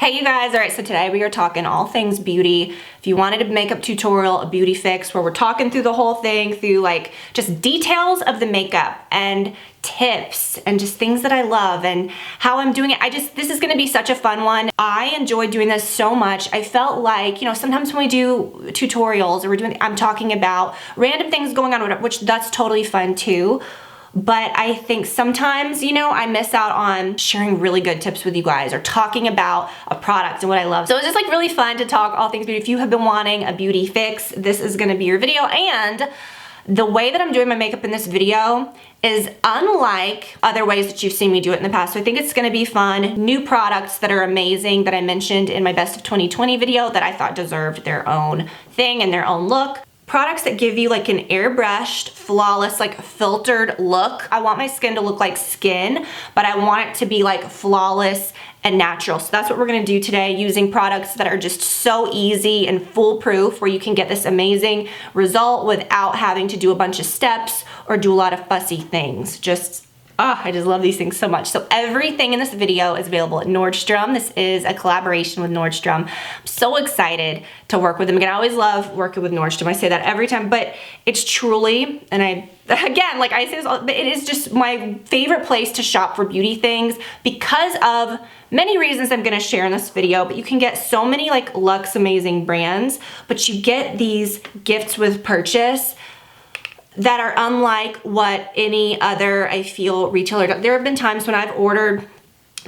Hey you guys, all right, so today we are talking all things beauty. If you wanted a makeup tutorial, a beauty fix, where we're talking through the whole thing, through like just details of the makeup and tips and just things that I love and how I'm doing it. This is gonna be such a fun one. I enjoy doing this so much. I felt like, you know, sometimes when we do tutorials or I'm talking about random things going on, which that's totally fun too. But I think sometimes, you know, I miss out on sharing really good tips with you guys or talking about a product and what I love. So it's just like really fun to talk all things beauty. If you have been wanting a beauty fix, this is gonna be your video. And the way that I'm doing my makeup in this video is unlike other ways that you've seen me do it in the past. So I think it's gonna be fun. New products that are amazing that I mentioned in my best of 2020 video that I thought deserved their own thing and their own look. Products that give you like an airbrushed, flawless, like filtered look. I want my skin to look like skin, but I want it to be like flawless and natural. So that's what we're gonna do today, using products that are just so easy and foolproof, where you can get this amazing result without having to do a bunch of steps or do a lot of fussy things. I just love these things so much. So everything in this video is available at Nordstrom. This is a collaboration with Nordstrom. I'm so excited to work with them. Again, I always love working with Nordstrom. I say that every time, but it's truly, and again, like I say this, it is just my favorite place to shop for beauty things because of many reasons I'm gonna share in this video. But you can get so many like luxe amazing brands, but you get these gifts with purchase that are unlike what any other, I feel, retailer does. There have been times when I've ordered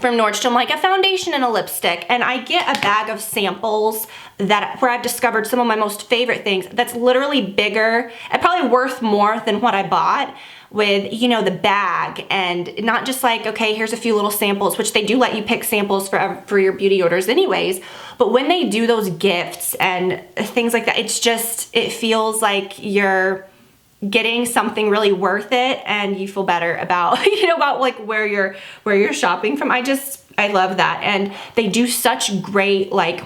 from Nordstrom like a foundation and a lipstick, and I get a bag of samples where I've discovered some of my most favorite things that's literally bigger and probably worth more than what I bought, with, you know, the bag, and not just like, okay, here's a few little samples, which they do let you pick samples for your beauty orders anyways. But when they do those gifts and things like that, it feels like you're getting something really worth it, and you feel better about, you know, about like where you're shopping from. I love that. And they do such great like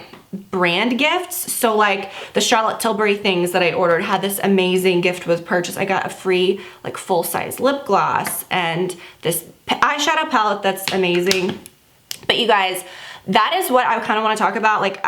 brand gifts. So like the Charlotte Tilbury things that I ordered had this amazing gift with purchase. I got a free like full-size lip gloss and this eyeshadow palette that's amazing. But you guys, that is what I kind of want to talk about. Like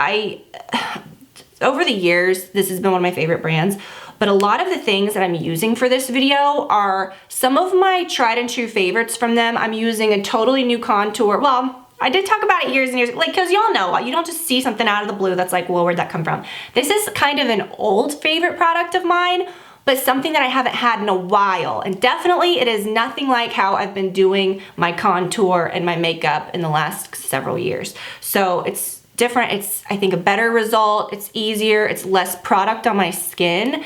over the years, this has been one of my favorite brands. But a lot of the things that I'm using for this video are some of my tried and true favorites from them. I'm using a totally new contour. Well, I did talk about it years and years, like, because y'all know, you don't just see something out of the blue that's like, well, where'd that come from? This is kind of an old favorite product of mine, but something that I haven't had in a while. And definitely it is nothing like how I've been doing my contour and my makeup in the last several years. So it's different. It's, I think, a better result. It's easier. It's less product on my skin.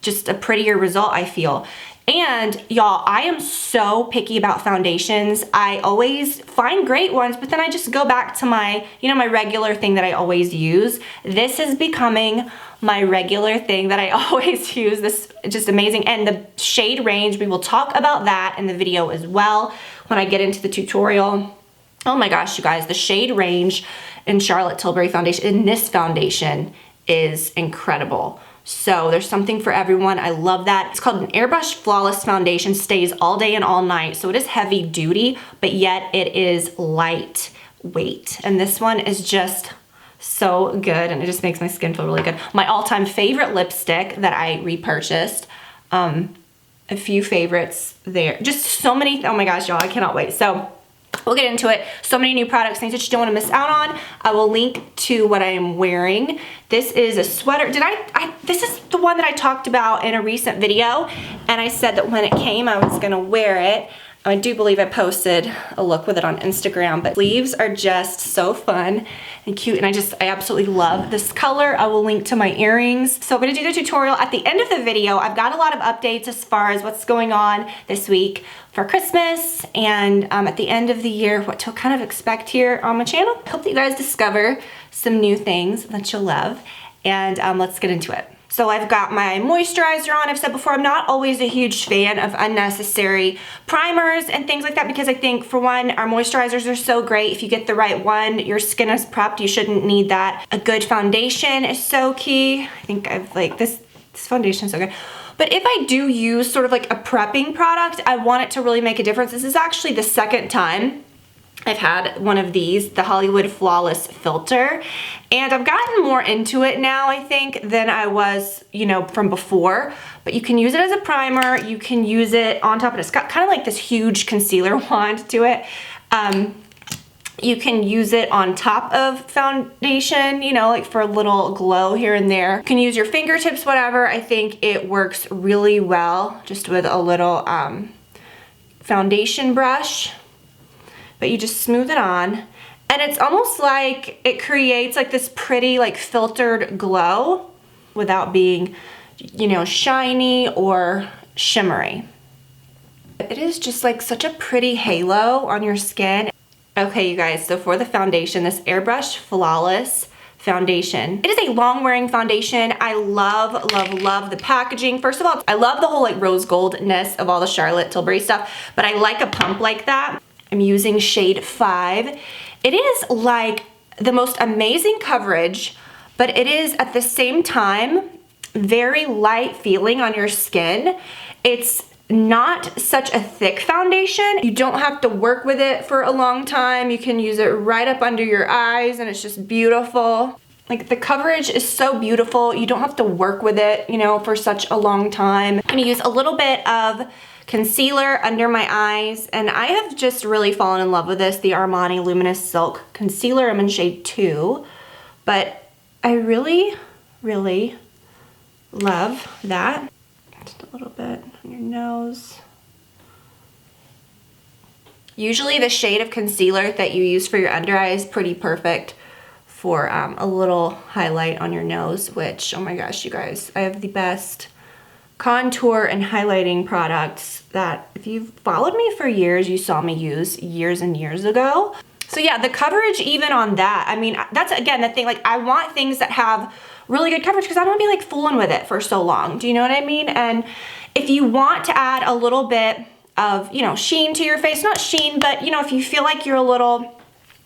Just a prettier result, I feel. And y'all, I am so picky about foundations. I always find great ones, but then I just go back to my, you know, my regular thing that I always use. This is becoming my regular thing that I always use. This is just amazing. And the shade range, we will talk about that in the video as well when I get into the tutorial. Oh my gosh, you guys, the shade range in Charlotte Tilbury foundation, in this foundation, is incredible. So there's something for everyone. I love that. It's called an Airbrush Flawless Foundation. Stays all day and all night. So it is heavy duty, but yet it is lightweight. And this one is just so good, and it just makes my skin feel really good. My all-time favorite lipstick that I repurchased. A few favorites there. Just so many, oh my gosh, y'all, I cannot wait. So we'll get into it. So many new products, things that you don't want to miss out on. I will link to what I am wearing. This is a sweater. This is the one that I talked about in a recent video, and I said that when it came, I was gonna wear it. I do believe I posted a look with it on Instagram, but sleeves are just so fun and cute, and I absolutely love this color. I will link to my earrings. So I'm gonna do the tutorial at the end of the video. I've got a lot of updates as far as what's going on this week for Christmas, and at the end of the year, what to kind of expect here on my channel. Hope that you guys discover some new things that you'll love, and let's get into it. So I've got my moisturizer on. I've said before, I'm not always a huge fan of unnecessary primers and things like that, because I think, for one, our moisturizers are so great. If you get the right one, your skin is prepped. You shouldn't need that. A good foundation is so key. I think I've like this foundation is so good. But if I do use sort of like a prepping product, I want it to really make a difference. This is actually the second time I've had one of these, the Hollywood Flawless Filter, and I've gotten more into it now, I think, than I was, you know, from before. But you can use it as a primer, you can use it on top, and it's got kind of like this huge concealer wand to it. You can use it on top of foundation, you know, like for a little glow here and there. You can use your fingertips, whatever. I think it works really well just with a little foundation brush. But you just smooth it on, and it's almost like it creates like this pretty like filtered glow without being, you know, shiny or shimmery. It is just like such a pretty halo on your skin. Okay, you guys, so for the foundation, this Airbrush Flawless foundation. It is a long wearing foundation. I love, love, love the packaging. First of all, I love the whole like rose goldness of all the Charlotte Tilbury stuff, but I like a pump like that. I'm using shade 5. It is like the most amazing coverage, but it is at the same time very light feeling on your skin. It's not such a thick foundation. You don't have to work with it for a long time. You can use it right up under your eyes and it's just beautiful. Like the coverage is so beautiful. You don't have to work with it, you know, for such a long time. I'm gonna use a little bit of concealer under my eyes, and I have just really fallen in love with this, the Armani Luminous Silk Concealer. I'm in shade 2, but I really, really love that. Just a little bit on your nose. Usually the shade of concealer that you use for your under eye is pretty perfect for a little highlight on your nose, which, oh my gosh, you guys, I have the best contour and highlighting products that if you've followed me for years, you saw me use years and years ago. So yeah, the coverage even on that, I mean, that's again the thing, like I want things that have really good coverage because I don't want to be like fooling with it for so long. Do you know what I mean? And if you want to add a little bit of, you know, sheen to your face, not sheen, but you know, if you feel like you're a little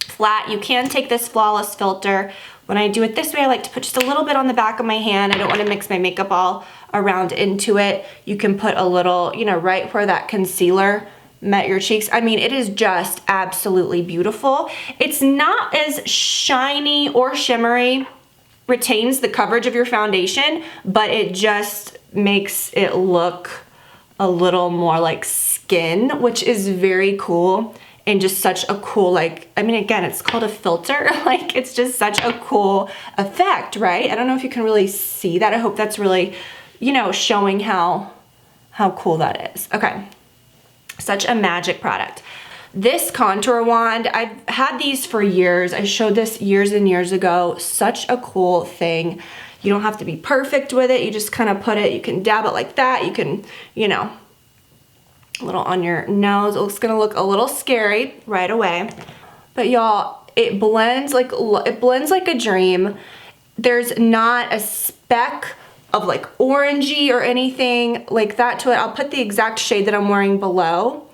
flat, you can take this Flawless filter. When I do it this way, I like to put just a little bit on the back of my hand. I don't want to mix my makeup all around into it. You can put a little, you know, right where that concealer met your cheeks. I mean, it is just absolutely beautiful. It's not as shiny or shimmery, retains the coverage of your foundation, but it just makes it look a little more like skin, which is very cool. And just such a cool, like, I mean, again, it's called a filter. Like, it's just such a cool effect, right? I don't know if you can really see that. I hope that's really, you know, showing how cool that is. Okay, such a magic product. This contour wand, I've had these for years. I showed this years and years ago. Such a cool thing. You don't have to be perfect with it. You just kind of put it, you can dab it like that. You can, you know, a little on your nose. It's gonna look a little scary right away, but y'all, it blends like a dream. There's not a speck of like orangey or anything like that to it. I'll put the exact shade that I'm wearing below,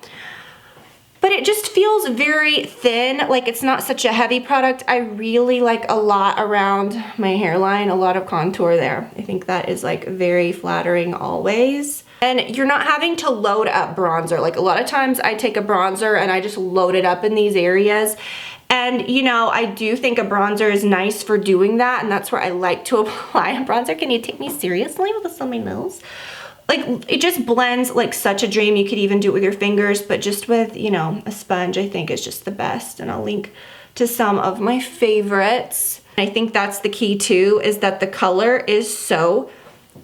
but it just feels very thin. Like it's not such a heavy product. I really like a lot around my hairline, a lot of contour there. I think that is like very flattering always. And you're not having to load up bronzer. Like a lot of times I take a bronzer and I just load it up in these areas. And you know, I do think a bronzer is nice for doing that, and that's where I like to apply a bronzer. Can you take me seriously with this on my nose? Like it just blends like such a dream. You could even do it with your fingers, but just with, you know, a sponge, I think is just the best. And I'll link to some of my favorites. I think that's the key too, is that the color is so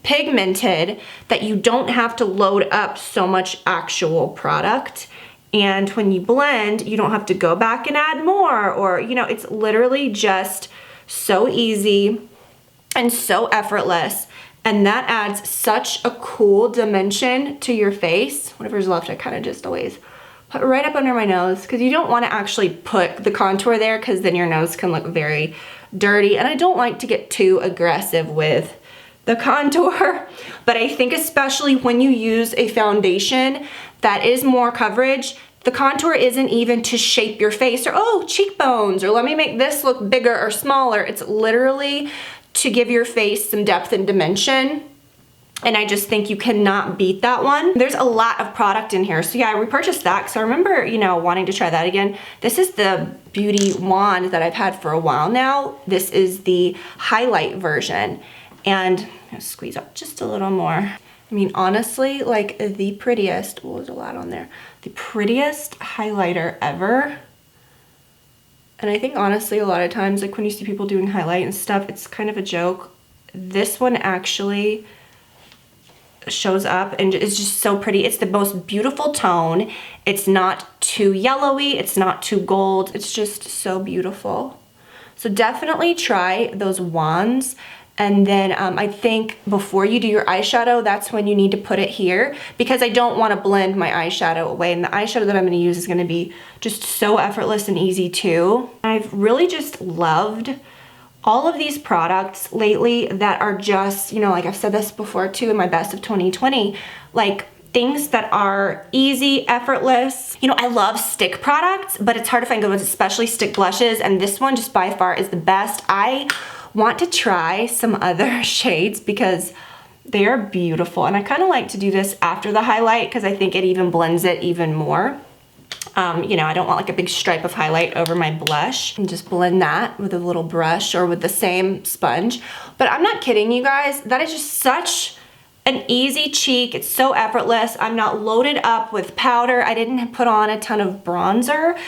pigmented that you don't have to load up so much actual product. And when you blend, you don't have to go back and add more, or, you know, it's literally just so easy and so effortless. And that adds such a cool dimension to your face. Whatever's left, I kind of just always put right up under my nose, because you don't want to actually put the contour there, because then your nose can look very dirty. And I don't like to get too aggressive with the contour, but I think especially when you use a foundation that is more coverage, the contour isn't even to shape your face or, oh, cheekbones, or let me make this look bigger or smaller. It's literally to give your face some depth and dimension. And I just think you cannot beat that one. There's a lot of product in here. So yeah, I repurchased that because I remember, you know, wanting to try that again. This is the beauty wand that I've had for a while now. This is the highlight version. And I'm gonna squeeze up just a little more. I mean, honestly, like the prettiest, what was a lot on there? The prettiest highlighter ever. And I think honestly, a lot of times, like when you see people doing highlight and stuff, it's kind of a joke. This one actually shows up and it's just so pretty. It's the most beautiful tone. It's not too yellowy. It's not too gold. It's just so beautiful. So definitely try those wands. And then I think before you do your eyeshadow, that's when you need to put it here, because I don't want to blend my eyeshadow away. And the eyeshadow that I'm going to use is going to be just so effortless and easy too. I've really just loved all of these products lately that are just, you know, like I've said this before too in my best of 2020, like things that are easy, effortless. You know, I love stick products, but it's hard to find good ones, especially stick blushes. And this one just by far is the best. I want to try some other shades because they are beautiful. And I kind of like to do this after the highlight because I think it even blends it even more. You know, I don't want like a big stripe of highlight over my blush, and just blend that with a little brush or with the same sponge. But I'm not kidding you guys, that is just such an easy cheek. It's so effortless. I'm not loaded up with powder. I didn't put on a ton of bronzer.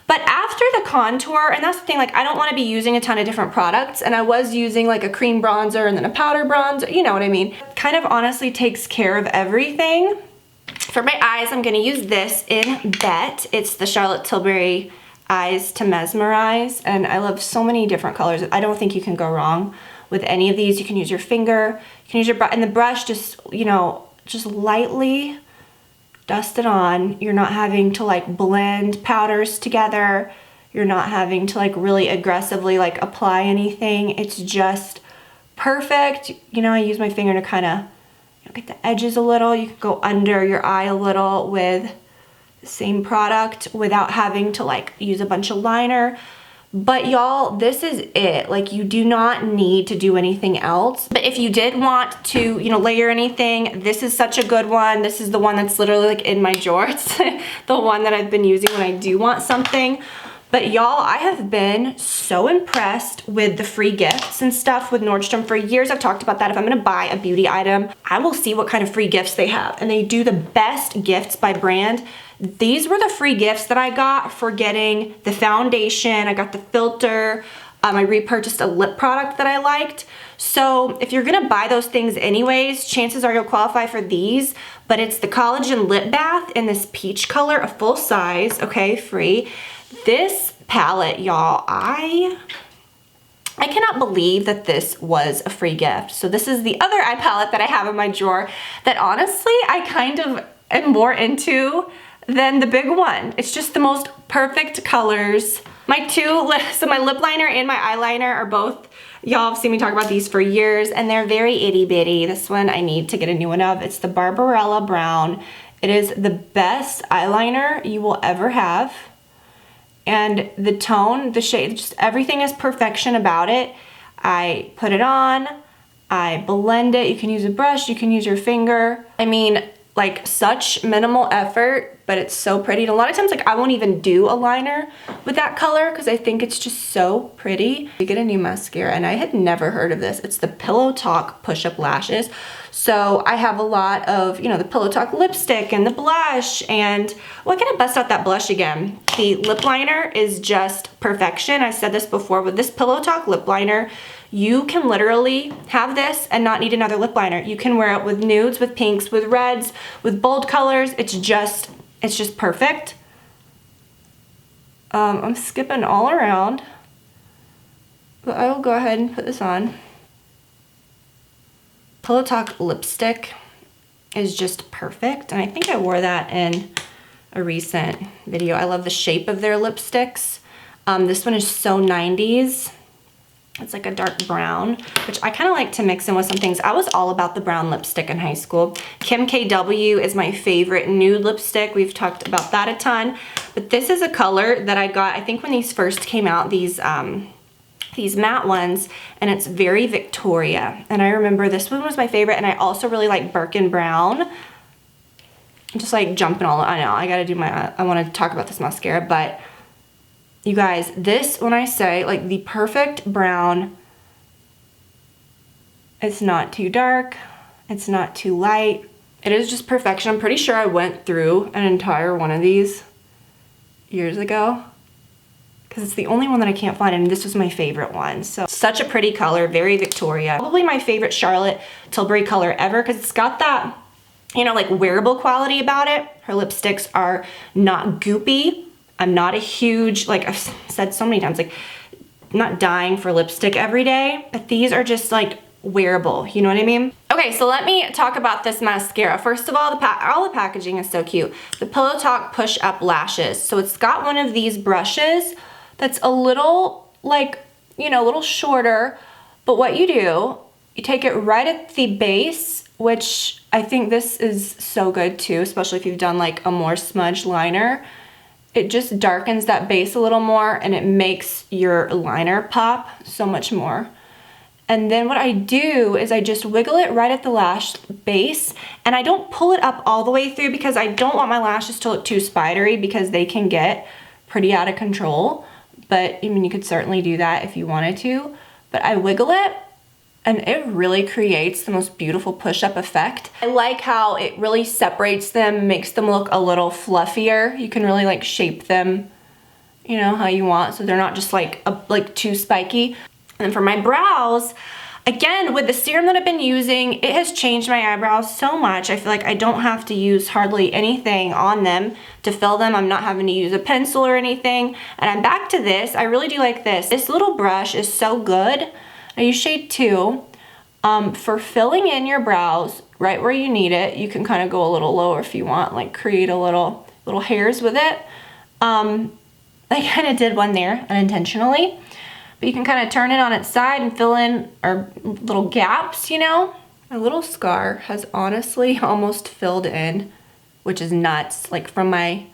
But after the contour, and that's the thing, like I don't want to be using a ton of different products, and I was using like a cream bronzer and then a powder bronzer, you know what I mean? Kind of honestly takes care of everything. For my eyes, I'm gonna use this in Bet. It's the Charlotte Tilbury Eyes to Mesmerize, and I love so many different colors. I don't think you can go wrong with any of these. You can use your finger, you can use your brush, and the brush just, you know, just lightly dust it on. You're not having to like blend powders together. You're not having to like really aggressively like apply anything. It's just perfect. You know, I use my finger to kind of get the edges a little. You can go under your eye a little with the same product without having to like use a bunch of liner. But y'all, this is it. Like you do not need to do anything else. But if you did want to, you know, layer anything, this is such a good one. This is the one that's literally like in my drawer. It's the one that I've been using when I do want something. But y'all, I have been so impressed with the free gifts and stuff with Nordstrom. For years, I've talked about that. If I'm gonna buy a beauty item, I will see what kind of free gifts they have. And they do the best gifts by brand. These were the free gifts that I got for getting the foundation. I got the filter. I repurchased a lip product that I liked. So if you're gonna buy those things anyways, chances are you'll qualify for these. But it's the Collagen Lip Bath in this peach color, a full size, okay, free. This palette, y'all, I cannot believe that this was a free gift. So this is the other eye palette that I have in my drawer that honestly I kind of am more into than the big one. It's just the most perfect colors. My lip liner and my eyeliner are both, y'all have seen me talk about these for years, and they're very itty bitty. This one I need to get a new one of. It's the Barbarella Brown. It is the best eyeliner you will ever have. And the tone, the shade, just everything is perfection about it. I put it on, I blend it. You can use a brush, you can use your finger. I mean, like such minimal effort, but it's so pretty. And a lot of times, like I won't even do a liner with that color because I think it's just so pretty. You get a new mascara, and I had never heard of this. It's the Pillow Talk Push-Up Lashes. So I have a lot of, you know, the Pillow Talk lipstick and the blush, and well, I gotta bust out that blush again. The lip liner is just perfection. I said this before, with this Pillow Talk lip liner, you can literally have this and not need another lip liner. You can wear it with nudes, with pinks, with reds, with bold colors. It's just perfect. I'm skipping all around, but I will go ahead and put this on. Pillow Talk lipstick is just perfect, and I think I wore that in a recent video. I love the shape of their lipsticks. This one is so 90s. It's like a dark brown, which I kind of like to mix in with some things. I was all about the brown lipstick in high school. Kim KW is my favorite nude lipstick. We've talked about that a ton, but this is a color that I got, I think when these first came out, these these matte ones, and it's very Victoria. And I remember this one was my favorite, and I also really like Birkin Brown. I'm just like jumping all, I know, I gotta do my, I wanna talk about this mascara, but you guys, this, when I say like the perfect brown, it's not too dark, it's not too light. It is just perfection. I'm pretty sure I went through an entire one of these years ago because it's the only one that I can't find, and this was my favorite one. So such a pretty color, very Victoria. Probably my favorite Charlotte Tilbury color ever because it's got that, you know, like wearable quality about it. Her lipsticks are not goopy. I'm not a huge, like I've said so many times, like I'm not dying for lipstick every day, but these are just like wearable, you know what I mean? Okay, so let me talk about this mascara. First of all, all the packaging is so cute. The Pillow Talk Push Up Lashes. So it's got one of these brushes that's a little like, you know, a little shorter, but what you do, you take it right at the base, which I think this is so good too, especially if you've done like a more smudged liner. It just darkens that base a little more and it makes your liner pop so much more. And then what I do is I just wiggle it right at the lash base, and I don't pull it up all the way through because I don't want my lashes to look too spidery because they can get pretty out of control. But I mean, you could certainly do that if you wanted to, but I wiggle it and it really creates the most beautiful push-up effect. I like how it really separates them, makes them look a little fluffier. You can really like shape them, you know, how you want, so they're not just like too spiky. And then for my brows, again, with the serum that I've been using, it has changed my eyebrows so much. I feel like I don't have to use hardly anything on them to fill them. I'm not having to use a pencil or anything. And I'm back to this. I really do like this. This little brush is so good. I use shade 2. For filling in your brows right where you need it. You can kind of go a little lower if you want, like create a little hairs with it. I kind of did one there unintentionally. But you can kind of turn it on its side and fill in our little gaps, you know? My little scar has honestly almost filled in, which is nuts. Like from my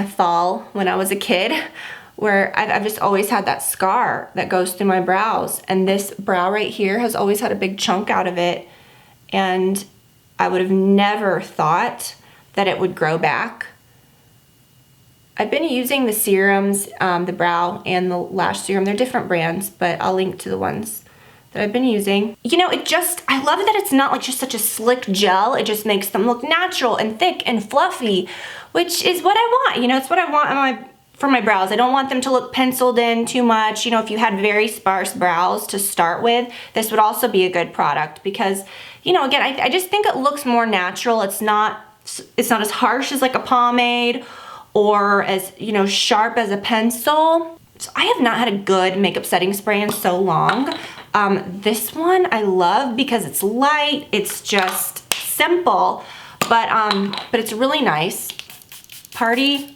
fall when I was a kid, where I've just always had that scar that goes through my brows. And this brow right here has always had a big chunk out of it. And I would have never thought that it would grow back. I've been using the serums, the brow and the lash serum. They're different brands, but I'll link to the ones that I've been using. You know, I love that it's not like just such a slick gel. It just makes them look natural and thick and fluffy, which is what I want. You know, it's what I want for my brows. I don't want them to look penciled in too much. You know, if you had very sparse brows to start with, this would also be a good product because, you know, again, I just think it looks more natural. It's not as harsh as like a pomade or as, you know, sharp as a pencil. So I have not had a good makeup setting spray in so long. This one I love because it's light, it's just simple, but it's really nice. Party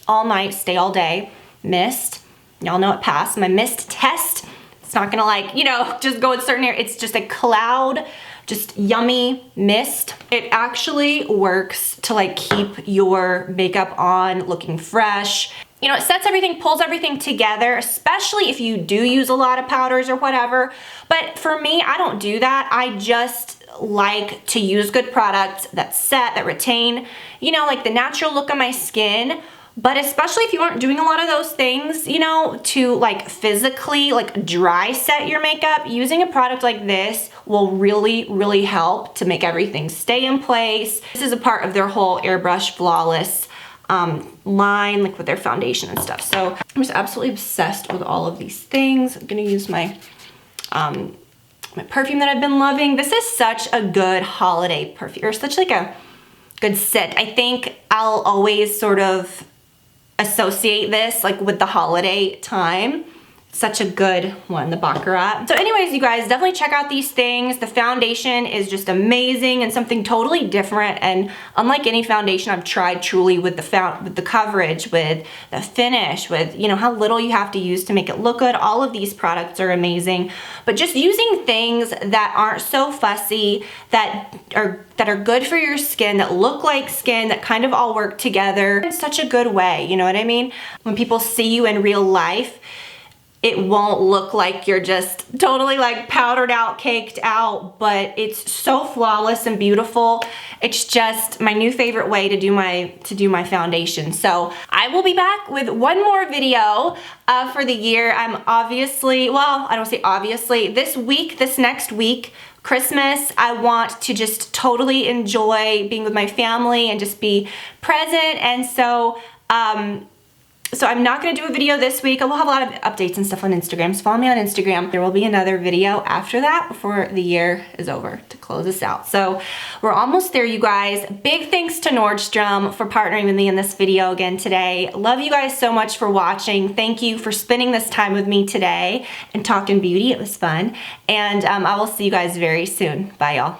all night, stay all day. Mist, y'all know it passed my mist test. It's not gonna like, you know, just go in certain areas. It's just a cloud, just yummy mist. It actually works to like keep your makeup on looking fresh. You know, it sets everything, pulls everything together, especially if you do use a lot of powders or whatever. But for me, I don't do that. I just like to use good products that set, that retain, you know, like the natural look of my skin. But especially if you aren't doing a lot of those things, you know, to like physically like dry set your makeup, using a product like this will really, really help to make everything stay in place. This is a part of their whole Airbrush Flawless line, like with their foundation and stuff. So I'm just absolutely obsessed with all of these things. I'm gonna use my my perfume that I've been loving. This is such a good holiday perfume, or such like a good scent. I think I'll always sort of associate this like with the holiday time. Such a good one, the Baccarat. So anyways, you guys, definitely check out these things. The foundation is just amazing and something totally different, and unlike any foundation I've tried truly, with the coverage, with the finish, with, you know, how little you have to use to make it look good. All of these products are amazing, but just using things that aren't so fussy, that are good for your skin, that look like skin, that kind of all work together in such a good way, you know what I mean? When people see you in real life, it won't look like you're just totally like powdered out, caked out, but it's so flawless and beautiful. It's just my new favorite way to do my foundation. So I will be back with one more video for the year. I'm obviously, well, I don't say obviously, this next week, Christmas, I want to just totally enjoy being with my family and just be present. And so, so I'm not gonna do a video this week. I will have a lot of updates and stuff on Instagram, so follow me on Instagram. There will be another video after that before the year is over to close us out. So we're almost there, you guys. Big thanks to Nordstrom for partnering with me in this video again today. Love you guys so much for watching. Thank you for spending this time with me today and talking beauty. It was fun. And I will see you guys very soon. Bye, y'all.